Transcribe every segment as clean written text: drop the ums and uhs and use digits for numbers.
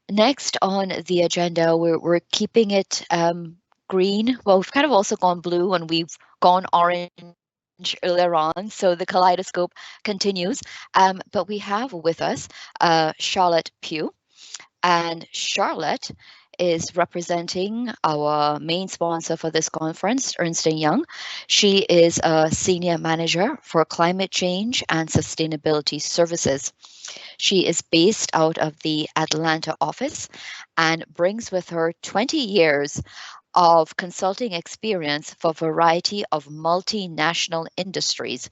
Next on the agenda, we're keeping it green. Well, we've kind of also gone blue and we've gone orange earlier on, so the kaleidoscope continues. But we have with us Charlotte Pugh, and Charlotte is representing our main sponsor for this conference, Ernst & Young. She is a senior manager for climate change and sustainability services. She is based out of the Atlanta office and brings with her 20 years of consulting experience for a variety of multinational industries,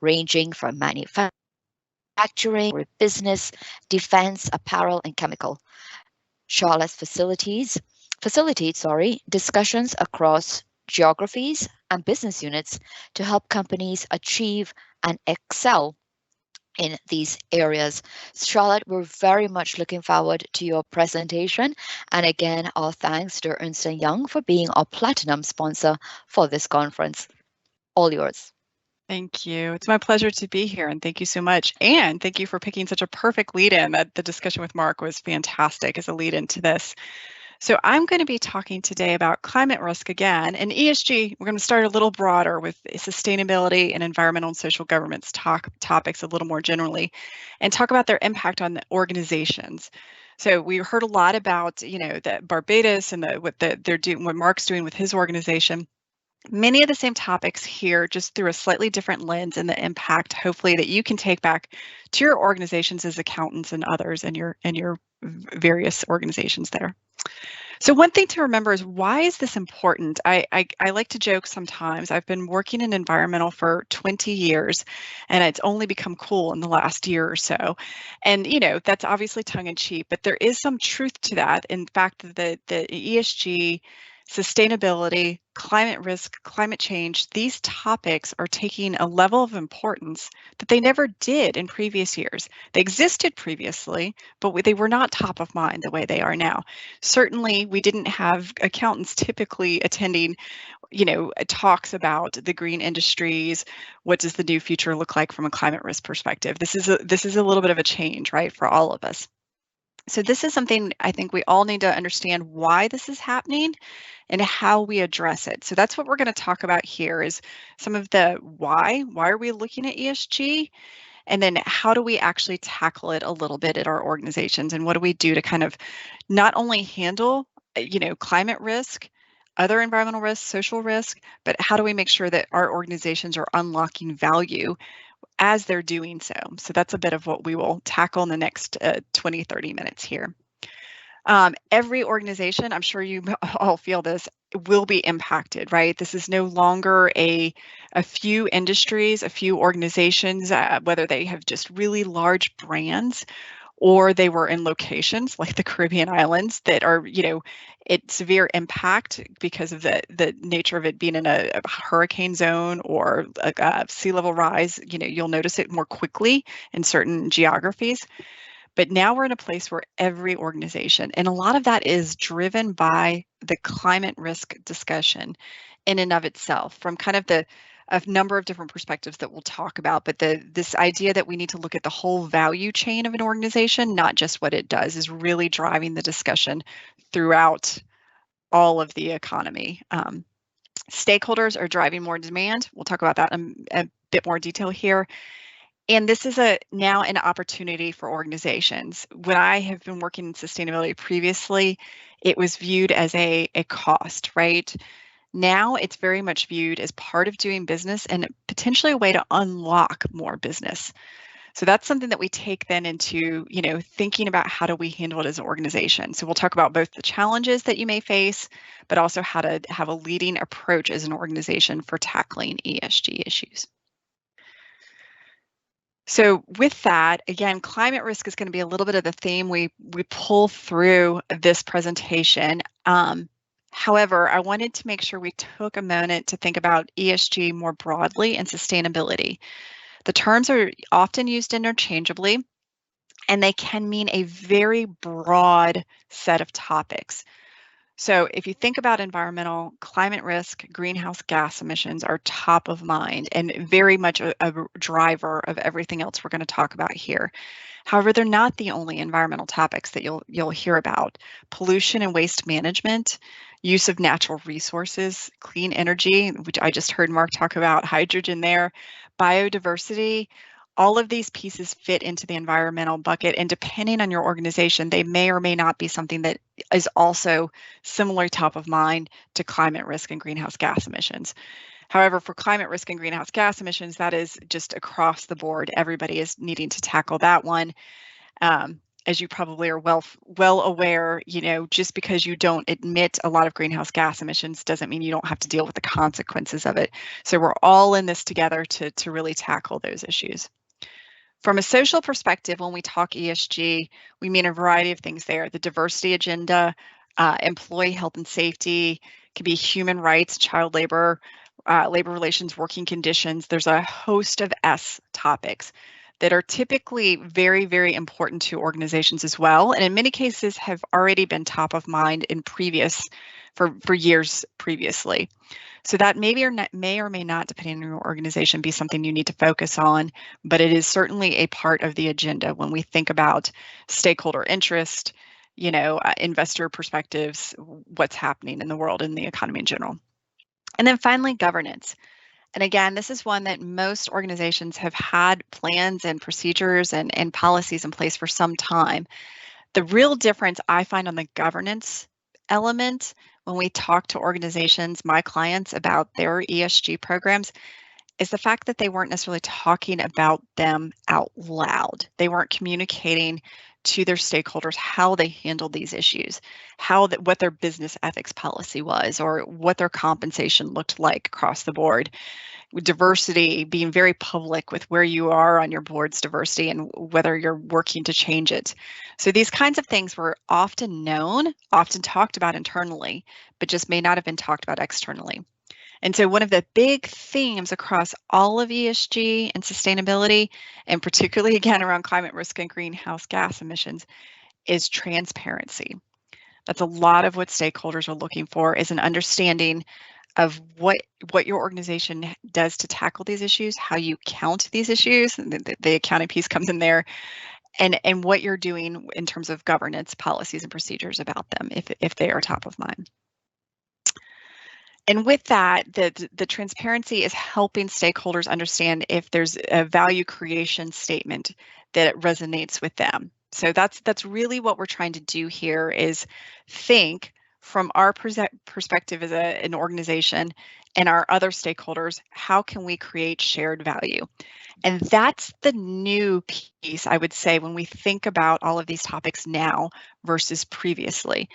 ranging from manufacturing, business, defense, apparel, and chemical. Charlotte's facilitates discussions across geographies and business units to help companies achieve and excel in these areas. Charlotte, we're very much looking forward to your presentation. And again, our thanks to Ernst & Young for being our platinum sponsor for this conference. All yours. Thank you. It's my pleasure to be here, and thank you so much. And thank you for picking such a perfect lead-in. That the discussion with Mark was fantastic as a lead-in to this. So I'm going to be talking today about climate risk again, and ESG. We're going to start a little broader with sustainability and environmental and social governance topics a little more generally, and talk about their impact on the organizations. So we heard a lot about, the Barbados and what they're doing, what Mark's doing with his organization. Many of the same topics here, just through a slightly different lens, and the impact, hopefully, that you can take back to your organizations as accountants and others in your various organizations there. So one thing to remember is, why is this important? I like to joke sometimes. I've been working in environmental for 20 years, and it's only become cool in the last year or so. And that's obviously tongue in cheek, but there is some truth to that. In fact, the ESG, sustainability, climate risk, climate change, these topics are taking a level of importance that they never did in previous years. They existed previously, but they were not top of mind the way they are now. Certainly, we didn't have accountants typically attending, talks about the green industries. What does the new future look like from a climate risk perspective? This is a little bit of a change, right, for all of us. So this is something I think we all need to understand, why this is happening and how we address it. So that's what we're going to talk about here, is some of the why. Why are we looking at ESG? And then how do we actually tackle it a little bit at our organizations? And what do we do to kind of not only handle, climate risk, other environmental risks, social risk, but how do we make sure that our organizations are unlocking value as they're doing so? So that's a bit of what we will tackle in the next 20, 30 minutes here. Every organization, I'm sure you all feel this, will be impacted, right? This is no longer a few industries, a few organizations, whether they have just really large brands or they were in locations like the Caribbean islands that are, at severe impact because of the nature of it being in a hurricane zone or a sea level rise. You'll notice it more quickly in certain geographies. But now we're in a place where every organization, and a lot of that is driven by the climate risk discussion in and of itself, from kind of a number of different perspectives that we'll talk about. But this idea that we need to look at the whole value chain of an organization, not just what it does, is really driving the discussion throughout all of the economy. Stakeholders are driving more demand. We'll talk about that in a bit more detail here. And this is now an opportunity for organizations. When I have been working in sustainability previously, it was viewed as a cost, right? Now it's very much viewed as part of doing business and potentially a way to unlock more business. So that's something that we take then into, thinking about how do we handle it as an organization. So we'll talk about both the challenges that you may face, but also how to have a leading approach as an organization for tackling ESG issues. So with that, again, climate risk is going to be a little bit of the theme we pull through this presentation. However, I wanted to make sure we took a moment to think about ESG more broadly and sustainability. The terms are often used interchangeably, and they can mean a very broad set of topics. So if you think about environmental climate risk, greenhouse gas emissions are top of mind and very much a driver of everything else we're going to talk about here. However, they're not the only environmental topics that you'll hear about. Pollution and waste management, use of natural resources, clean energy, which I just heard Mark talk about, hydrogen there, biodiversity, all of these pieces fit into the environmental bucket, and depending on your organization, they may or may not be something that is also similarly top of mind to climate risk and greenhouse gas emissions. However, for climate risk and greenhouse gas emissions, that is just across the board. Everybody is needing to tackle that one. As you probably are well aware, just because you don't emit a lot of greenhouse gas emissions doesn't mean you don't have to deal with the consequences of it. So we're all in this together to really tackle those issues. From a social perspective, when we talk ESG, we mean a variety of things there. The diversity agenda, employee health and safety, can be human rights, child labor, labor relations, working conditions. There's a host of S topics that are typically very, very important to organizations as well, and in many cases have already been top of mind for years previously. So that may or may not, depending on your organization, be something you need to focus on, but it is certainly a part of the agenda when we think about stakeholder interest, investor perspectives, what's happening in the world and the economy in general. And then finally, governance. And again, this is one that most organizations have had plans and procedures and policies in place for some time. The real difference I find on the governance element when we talk to organizations, my clients, about their ESG programs is the fact that they weren't necessarily talking about them out loud. They weren't communicating to their stakeholders how they handled these issues, what their business ethics policy was, or what their compensation looked like across the board. With diversity, being very public with where you are on your board's diversity and whether you're working to change it. So these kinds of things were often known, often talked about internally, but just may not have been talked about externally. And so one of the big themes across all of ESG and sustainability, and particularly again around climate risk and greenhouse gas emissions, is transparency. That's a lot of what stakeholders are looking for, is an understanding of what your organization does to tackle these issues, how you count these issues, and the accounting piece comes in there, and what you're doing in terms of governance policies and procedures about them if they are top of mind. And with that, the transparency is helping stakeholders understand if there's a value creation statement that resonates with them. So that's really what we're trying to do here, is think from our perspective as an organization and our other stakeholders, how can we create shared value? And that's the new piece, I would say, when we think about all of these topics now versus previously.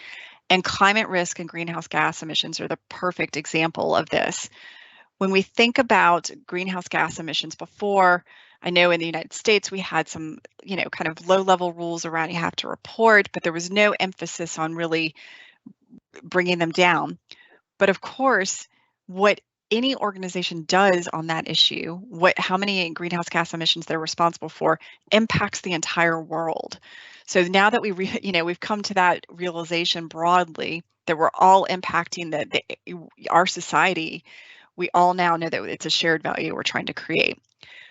And climate risk and greenhouse gas emissions are the perfect example of this. When we think about greenhouse gas emissions before, I know in the United States we had some, kind of low-level rules around you have to report, but there was no emphasis on really bringing them down. But of course, what any organization does on that issue, how many greenhouse gas emissions they're responsible for, impacts the entire world. So now that we've come to that realization broadly that we're all impacting our society, we all now know that it's a shared value we're trying to create.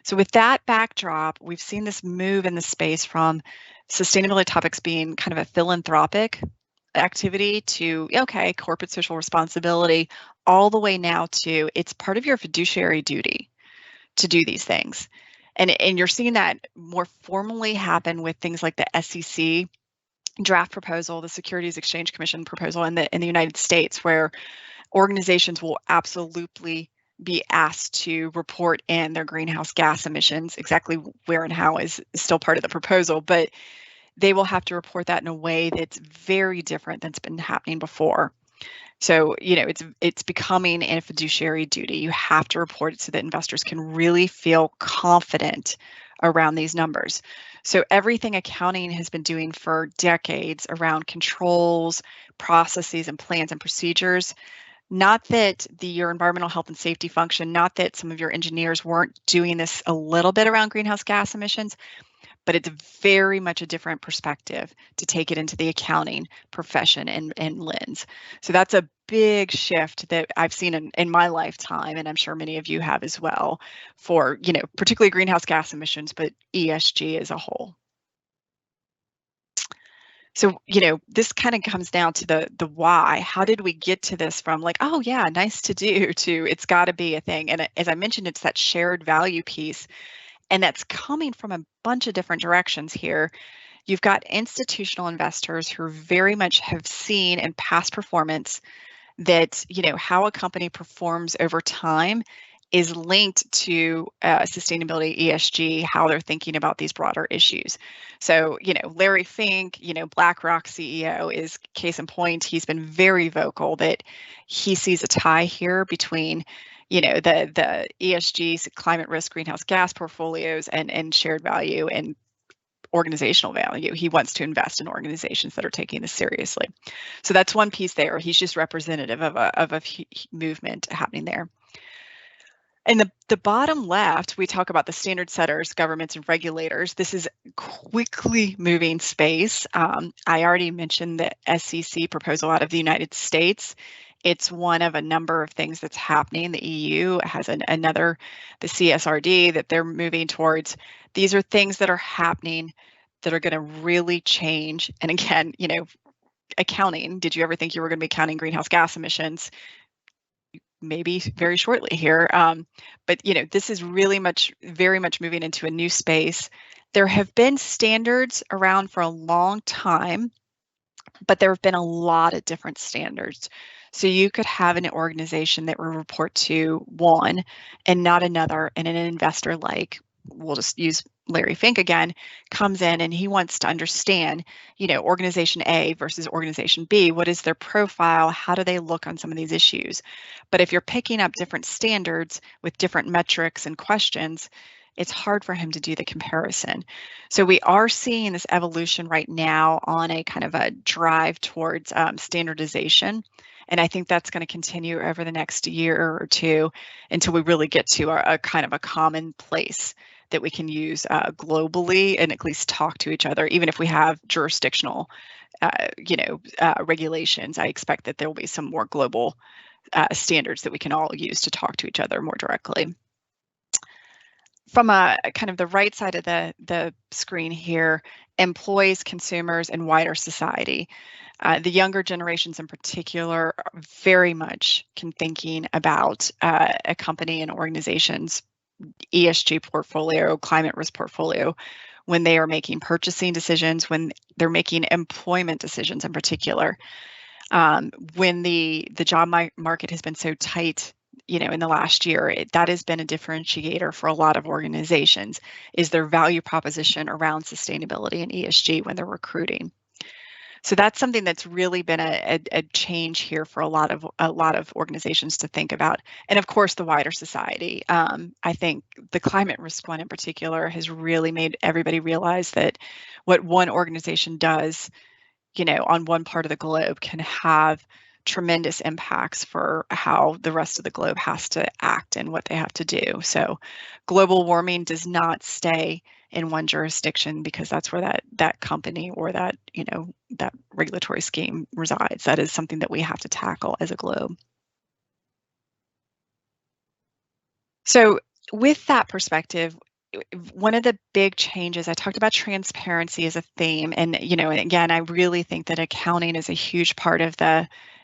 So with that backdrop, we've seen this move in the space from sustainability topics being kind of a philanthropic activity to, okay, corporate social responsibility, all the way now to it's part of your fiduciary duty to do these things. And you're seeing that more formally happen with things like the SEC draft proposal, the Securities Exchange Commission proposal in the United States, where organizations will absolutely be asked to report in their greenhouse gas emissions. Exactly where and how is still part of the proposal, but they will have to report that in a way that's very different than's been happening before. So, it's becoming a fiduciary duty. You have to report it so that investors can really feel confident around these numbers. So everything accounting has been doing for decades around controls, processes, and plans and procedures, not that your environmental health and safety function, not that some of your engineers weren't doing this a little bit around greenhouse gas emissions, but it's very much a different perspective to take it into the accounting profession and lens. So that's a big shift that I've seen in my lifetime, and I'm sure many of you have as well, for, particularly greenhouse gas emissions, but ESG as a whole. So, this kind of comes down to the why. How did we get to this from like, oh yeah, nice to do, to it's got to be a thing? And as I mentioned, it's that shared value piece, and that's coming from a bunch of different directions here. You've got institutional investors who very much have seen in past performance that, how a company performs over time is linked to sustainability, ESG, how they're thinking about these broader issues. So, Larry Fink, BlackRock CEO, is case in point. He's been very vocal that he sees a tie here between, the ESG, climate risk, greenhouse gas portfolios, and shared value and organizational value. He wants to invest in organizations that are taking this seriously. So that's one piece there. He's just representative of a movement happening there. In the bottom left, we talk about the standard setters, governments, and regulators. This is quickly moving space. I already mentioned the SEC proposal out of the United States. It's one of a number of things that's happening. The EU has the CSRD that they're moving towards. These are things that are happening that are going to really change. And again, accounting, did you ever think you were going to be counting greenhouse gas emissions? Maybe very shortly here. But this is really very much moving into a new space. There have been standards around for a long time, but there have been a lot of different standards. So you could have an organization that will report to one and not another, and an investor, like, we'll just use Larry Fink again, comes in and he wants to understand, organization A versus organization B. What is their profile? How do they look on some of these issues? But if you're picking up different standards with different metrics and questions, it's hard for him to do the comparison. So we are seeing this evolution right now on a kind of a drive towards standardization. And I think that's going to continue over the next year or two until we really get to a kind of a common place that we can use globally and at least talk to each other. Even if we have jurisdictional, regulations, I expect that there will be some more global standards that we can all use to talk to each other more directly. From a kind of the right side of the screen here, employees, consumers, and wider society. The younger generations in particular are very much thinking about a company and organization's ESG portfolio, climate risk portfolio, when they are making purchasing decisions, when they're making employment decisions in particular. When the job market has been so tight, in the last year, that has been a differentiator for a lot of organizations, is their value proposition around sustainability and ESG when they're recruiting. So that's something that's really been a change here for a lot of organizations to think about. And of course, the wider society. I think the climate risk one in particular has really made everybody realize that what one organization does, on one part of the globe can have tremendous impacts for how the rest of the globe has to act and what they have to do. So global warming does not stay in one jurisdiction because that's where that company or that regulatory scheme resides. That is something that we have to tackle as a globe. So with that perspective, one of the big changes, I talked about transparency as a theme, and and again, I really think that accounting is a huge part of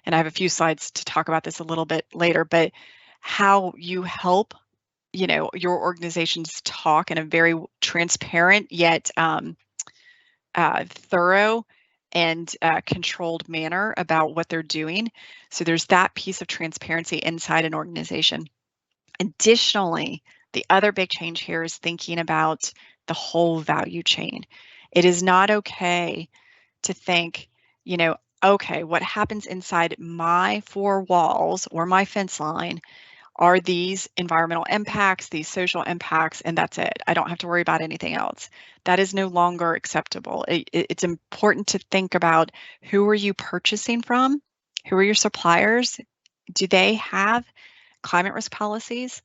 and I have a few slides to talk about this a little bit later, but how you help your organizations talk in a very transparent yet thorough and controlled manner about what they're doing. So there's that piece of transparency inside an organization. Additionally, the other big change here is thinking about the whole value chain. It is not okay to think, okay, what happens inside my four walls or my fence line are these environmental impacts, these social impacts, and that's it. I don't have to worry about anything else. That is no longer acceptable. It's important to think about, who are you purchasing from? Who are your suppliers? Do they have climate risk policies?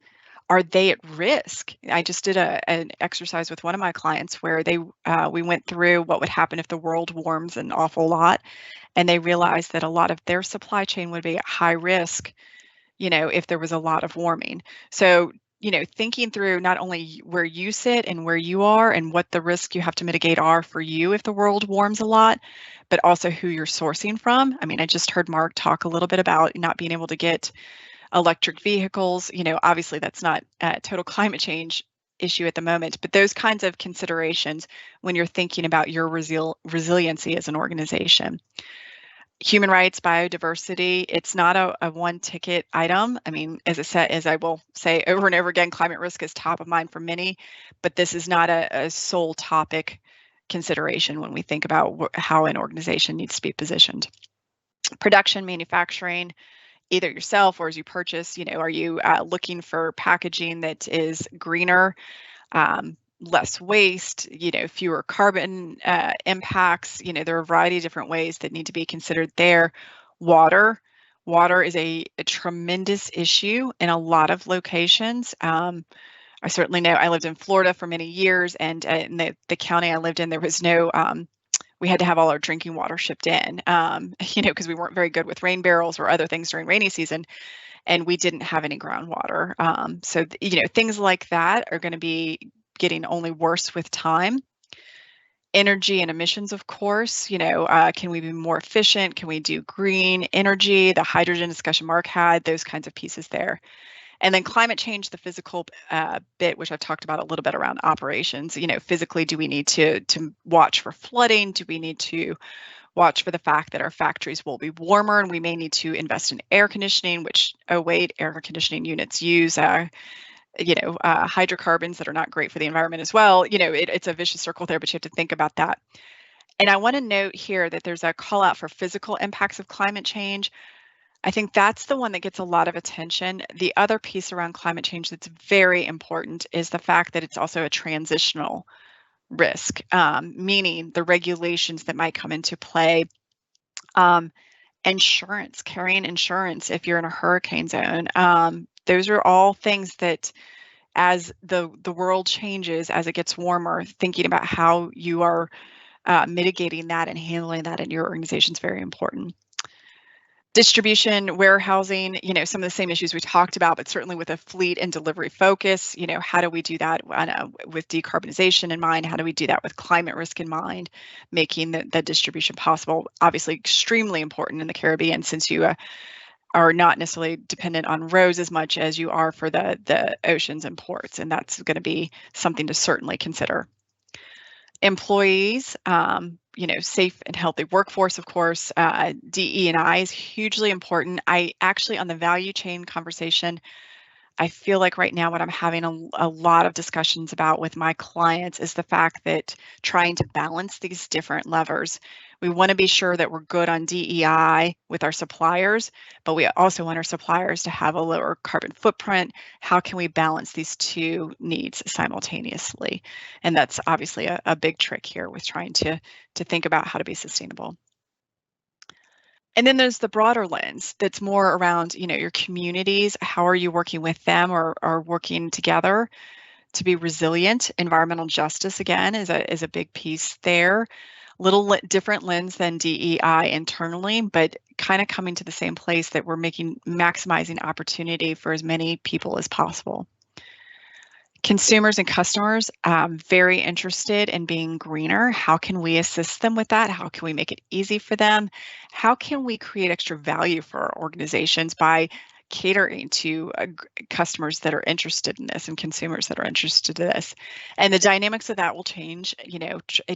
are they at risk? I just did an exercise with one of my clients where we went through what would happen if the world warms an awful lot, and they realized that a lot of their supply chain would be at high risk, if there was a lot of warming. So, thinking through not only where you sit and where you are and what the risk you have to mitigate are for you if the world warms a lot, but also who you're sourcing from. I mean, I just heard Mark talk a little bit about not being able to get electric vehicles. Obviously that's not a total climate change issue at the moment, but those kinds of considerations when you're thinking about your resiliency as an organization. Human rights, biodiversity, it's not a one ticket item. I mean, as I will say over and over again, climate risk is top of mind for many, but this is not a sole topic consideration when we think about how an organization needs to be positioned. Production, manufacturing, either yourself or as you purchase, are you looking for packaging that is greener, less waste, fewer carbon impacts? There are a variety of different ways that need to be considered there. Water is a tremendous issue in a lot of locations. I certainly know I lived in Florida for many years, and in the county I lived in, there was no we had to have all our drinking water shipped in, because we weren't very good with rain barrels or other things during rainy season, and we didn't have any groundwater. So, things like that are going to be getting only worse with time. Energy and emissions, of course, can we be more efficient? Can we do green energy? The hydrogen discussion Mark had, those kinds of pieces there. And then climate change, the physical bit, which I've talked about a little bit around operations. Physically, do we need to watch for flooding? Do we need to watch for the fact that our factories will be warmer and we may need to invest in air conditioning, which, oh wait, air conditioning units use hydrocarbons that are not great for the environment as well. It's a vicious circle there, but you have to think about that. And I want to note here that there's a call out for physical impacts of climate change. I think that's the one that gets a lot of attention. The other piece around climate change that's very important is the fact that it's also a transitional risk, meaning the regulations that might come into play. Insurance, carrying insurance if you're in a hurricane zone. Those are all things that as the world changes, as it gets warmer, thinking about how you are mitigating that and handling that in your organization is very important. Distribution, warehousing, some of the same issues we talked about, but certainly with a fleet and delivery focus, how do we do that with decarbonization in mind? How do we do that with climate risk in mind, making the distribution possible? Obviously, extremely important in the Caribbean, since you are not necessarily dependent on roads as much as you are for the oceans and ports, and that's going to be something to certainly consider. Employees, safe and healthy workforce, of course. DE&I is hugely important. I actually, on the value chain conversation, I feel like right now what I'm having a lot of discussions about with my clients is the fact that trying to balance these different levers. We want to be sure that we're good on DEI with our suppliers, but we also want our suppliers to have a lower carbon footprint. How can we balance these two needs simultaneously? And that's obviously a big trick here with trying to think about how to be sustainable. And then there's the broader lens that's more around, your communities. How are you working with them or working together to be resilient? Environmental justice, again, is a big piece there. Little different lens than DEI internally, but kind of coming to the same place that we're maximizing opportunity for as many people as possible. Consumers and customers, very interested in being greener. How can we assist them with that? How can we make it easy for them? How can we create extra value for our organizations by catering to customers that are interested in this and consumers that are interested in this? And the dynamics of that will change,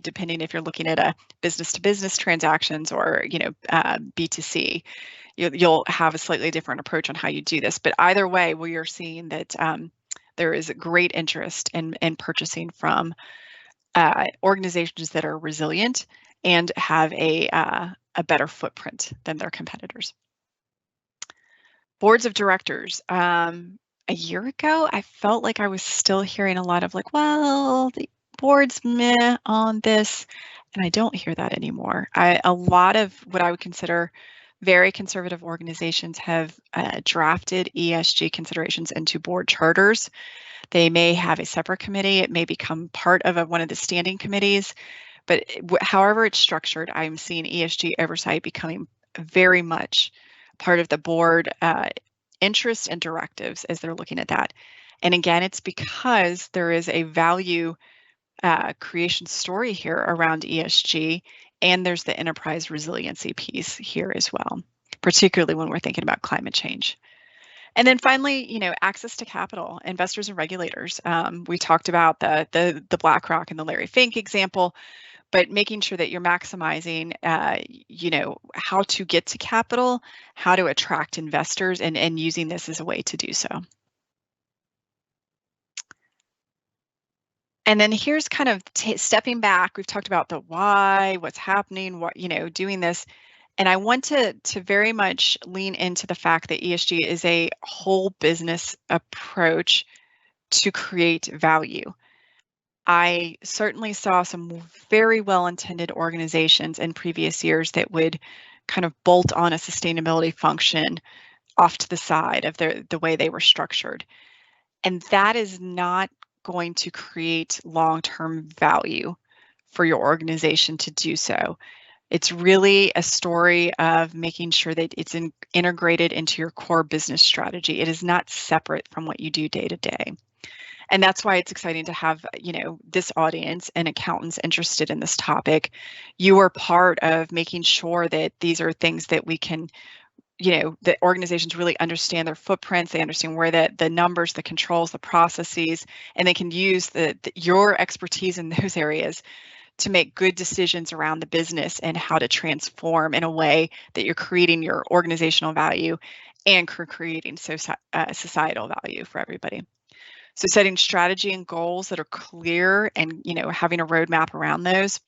depending if you're looking at a business-to-business transactions or, B2C. You'll have a slightly different approach on how you do this. But either way, we are seeing that there is a great interest in purchasing from organizations that are resilient and have a better footprint than their competitors. Boards of directors. A year ago, I felt like I was still hearing a lot of well, the board's meh on this, and I don't hear that anymore. A lot of what I would consider Very conservative organizations have drafted ESG considerations into board charters. They may have a separate committee. It may become part of one of the standing committees. But however it's structured, I'm seeing ESG oversight becoming very much part of the board interests and directives as they're looking at that. And again, it's because there is a value creation story here around ESG, and there's the enterprise resiliency piece here as well, particularly when we're thinking about climate change. And then finally, access to capital, investors and regulators. We talked about the BlackRock and the Larry Fink example, but making sure that you're maximizing, how to get to capital, how to attract investors, and using this as a way to do so. And then here's kind of stepping back. We've talked about the why, what's happening, what, doing this. And I want to very much lean into the fact that ESG is a whole business approach to create value. I certainly saw some very well-intended organizations in previous years that would kind of bolt on a sustainability function off to the side of the way they were structured. And that is not going to create long-term value for your organization to do so. It's really a story of making sure that it's integrated into your core business strategy. It is not separate from what you do day to day. And that's why it's exciting to have, this audience and accountants interested in this topic. You are part of making sure that these are things that we can, that organizations really understand their footprints, they understand where the numbers, the controls, the processes, and they can use your expertise in those areas to make good decisions around the business and how to transform in a way that you're creating your organizational value and creating societal value for everybody. So setting strategy and goals that are clear and, having a roadmap around those,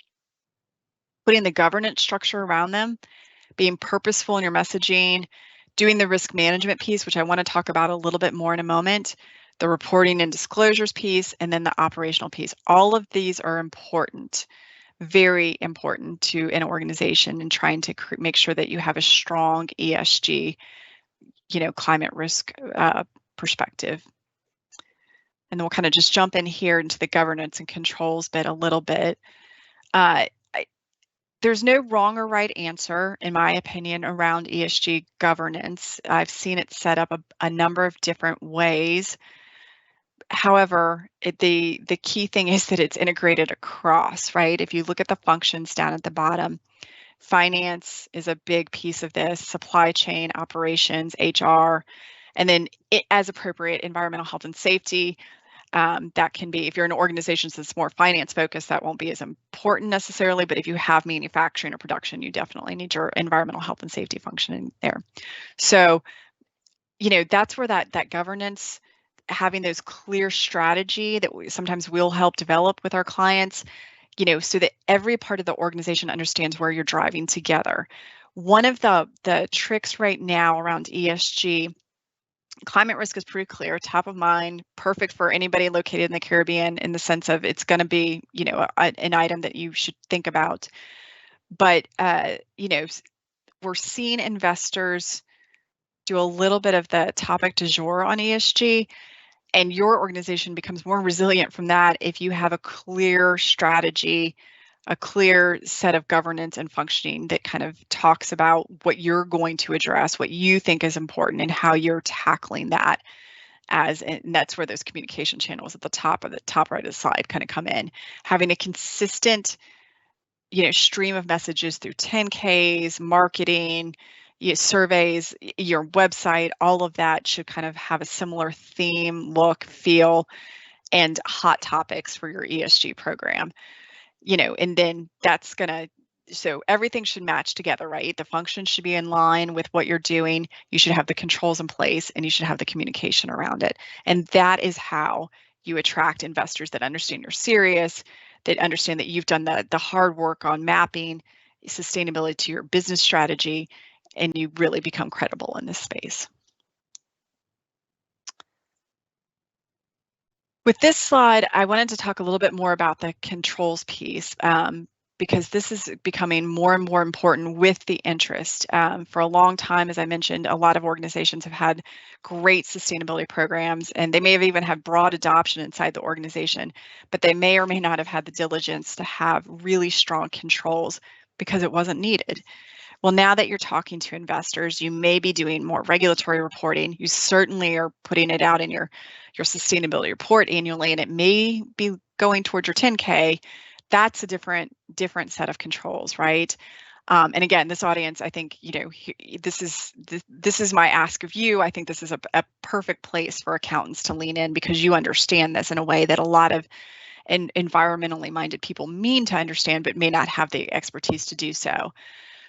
putting the governance structure around them, being purposeful in your messaging, doing the risk management piece, which I want to talk about a little bit more in a moment, the reporting and disclosures piece, and then the operational piece. All of these are important, very important to an organization in trying to make sure that you have a strong ESG, climate risk perspective. And then we'll kind of just jump in here into the governance and controls bit a little bit. There's no wrong or right answer, in my opinion, around ESG governance. I've seen it set up a number of different ways. However, the key thing is that it's integrated across, right? If you look at the functions down at the bottom, finance is a big piece of this, supply chain, operations, HR, and then as appropriate, environmental health and safety. That can be, if you're an organization that's more finance focused, that won't be as important necessarily, but if you have manufacturing or production, you definitely need your environmental health and safety function in there. So, that's where that governance, having those clear strategy that sometimes we'll help develop with our clients, so that every part of the organization understands where you're driving together. One of the tricks right now around ESG, climate risk is pretty clear, top of mind, perfect for anybody located in the Caribbean in the sense of it's going to be, an item that you should think about. But, we're seeing investors do a little bit of the topic du jour on ESG, and your organization becomes more resilient from that if you have a clear strategy, a clear set of governance and functioning that kind of talks about what you're going to address, what you think is important, and how you're tackling that. And that's where those communication channels at the top right of the slide kind of come in. Having a consistent, stream of messages through 10Ks, marketing, surveys, your website, all of that should kind of have a similar theme, look, feel, and hot topics for your ESG program. And then that's so everything should match together, right? The functions should be in line with what you're doing. You should have the controls in place and you should have the communication around it. And that is how you attract investors that understand you're serious, that understand that you've done the hard work on mapping sustainability to your business strategy, and you really become credible in this space. With this slide, I wanted to talk a little bit more about the controls piece. because this is becoming more and more important with the interest. For a long time, as I mentioned, a lot of organizations have had great sustainability programs, and they may have even had broad adoption inside the organization, but they may or may not have had the diligence to have really strong controls because it wasn't needed. Well, now that you're talking to investors, you may be doing more regulatory reporting. You certainly are putting it out in your sustainability report annually, and it may be going towards your 10K. That's a different set of controls, right? And again, this audience, I think, this is my ask of you. I think this is a perfect place for accountants to lean in, because you understand this in a way that a lot of environmentally minded people mean to understand, but may not have the expertise to do so.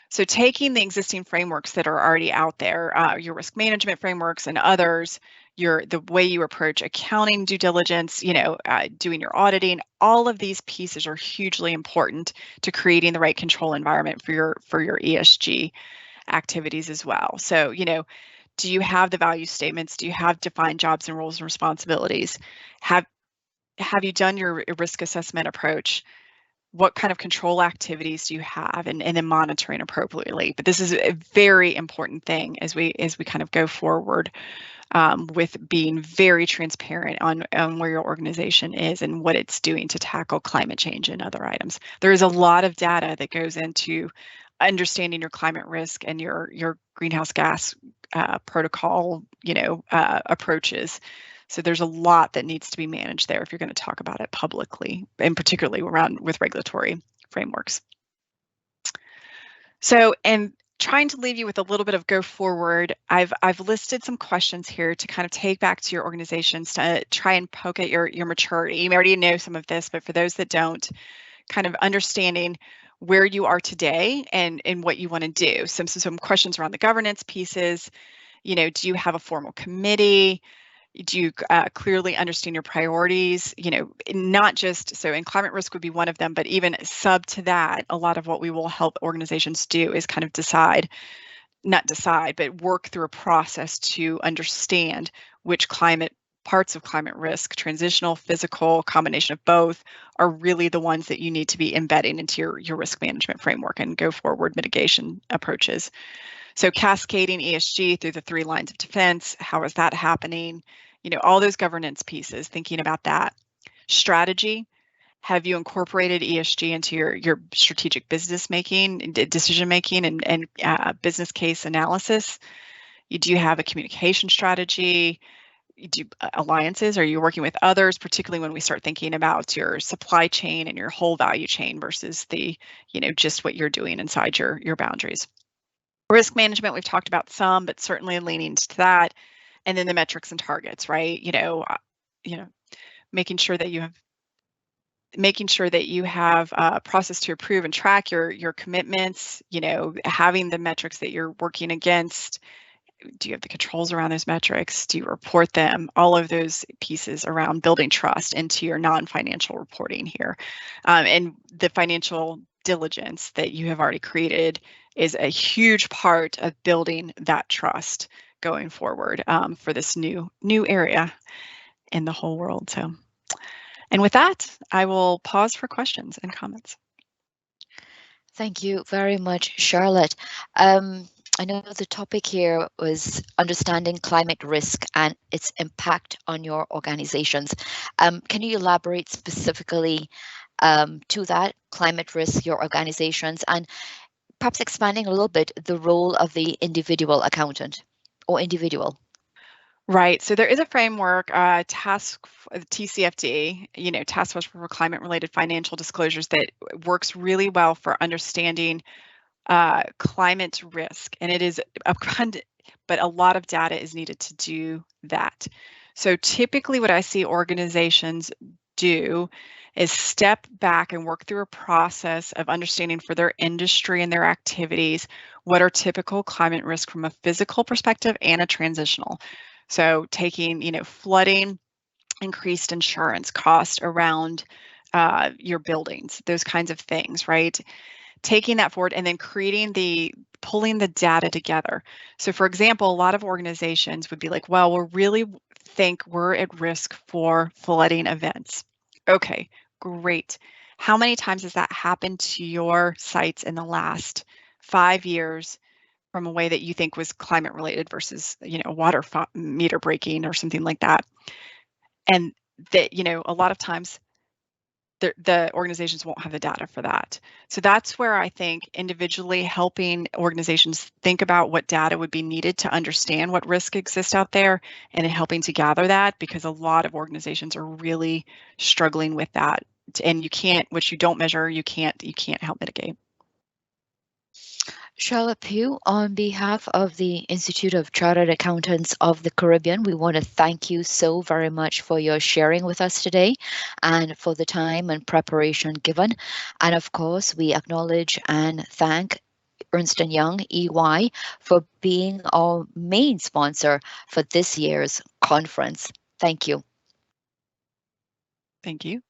So taking the existing frameworks that are already out there, your risk management frameworks and others, the way you approach accounting due diligence, doing your auditing, all of these pieces are hugely important to creating the right control environment for your ESG activities as well. So, do you have the value statements? Do you have defined jobs and roles and responsibilities? Have you done your risk assessment approach? What kind of control activities do you have, and then monitoring appropriately. But this is a very important thing as we kind of go forward, with being very transparent on where your organization is and what it's doing to tackle climate change and other items. There is a lot of data that goes into understanding your climate risk and your greenhouse gas protocol, approaches. So there's a lot that needs to be managed there if you're going to talk about it publicly, and particularly around with regulatory frameworks. So, and trying to leave you with a little bit of go forward, I've listed some questions here to kind of take back to your organizations to try and poke at your maturity. You already know some of this, but for those that don't, kind of understanding where you are today and what you want to do. Some questions around the governance pieces. Do you have a formal committee? Do you clearly understand your priorities? Not just, so, and climate risk would be one of them, but even sub to that, a lot of what we will help organizations do is kind of but work through a process to understand which parts of climate risk, transitional, physical, combination of both, are really the ones that you need to be embedding into your risk management framework and go forward mitigation approaches. So cascading ESG through the 3 lines of defense, how is that happening? All those governance pieces, thinking about that. Strategy, have you incorporated ESG into your strategic business making, decision making, and business case analysis? Do you have a communication strategy? Do alliances? Are you working with others, particularly when we start thinking about your supply chain and your whole value chain versus the, just what you're doing inside your boundaries? Risk management, we've talked about some, but certainly leaning to that. And then the metrics and targets, right? Making sure that you have a process to approve and track your commitments, having the metrics that you're working against. Do you have the controls around those metrics? Do you report them? All of those pieces around building trust into your non-financial reporting here. And the financial diligence that you have already created is a huge part of building that trust going forward, for this new area in the whole world. So, and with that, I will pause for questions and comments. Thank you very much, Charlotte. I know the topic here was understanding climate risk and its impact on your organizations. Can you elaborate specifically to that climate risk, your organizations, and perhaps expanding a little bit the role of the individual accountant or individual? Right. So there is a framework, TCFD, Task Force for Climate-Related Financial Disclosures, that works really well for understanding climate risk, and it is but a lot of data is needed to do that. So typically what I see organizations do is step back and work through a process of understanding for their industry and their activities what are typical climate risk from a physical perspective and a transitional. So taking, flooding, increased insurance cost around your buildings, those kinds of things, right? Taking that forward and then pulling the data together. So for example, a lot of organizations would be like, well, we really think we're at risk for flooding events. Okay, great. How many times has that happened to your sites in the last 5 years from a way that you think was climate related versus, water meter breaking or something like that? And that, a lot of times the organizations won't have the data for that. So that's where I think individually helping organizations think about what data would be needed to understand what risk exists out there and helping to gather that, because a lot of organizations are really struggling with that. And you can't, what you don't measure, you can't help mitigate. Charlotte Pugh, on behalf of the Institute of Chartered Accountants of the Caribbean, we want to thank you so very much for your sharing with us today and for the time and preparation given. And of course, we acknowledge and thank Ernst & Young, EY, for being our main sponsor for this year's conference. Thank you. Thank you.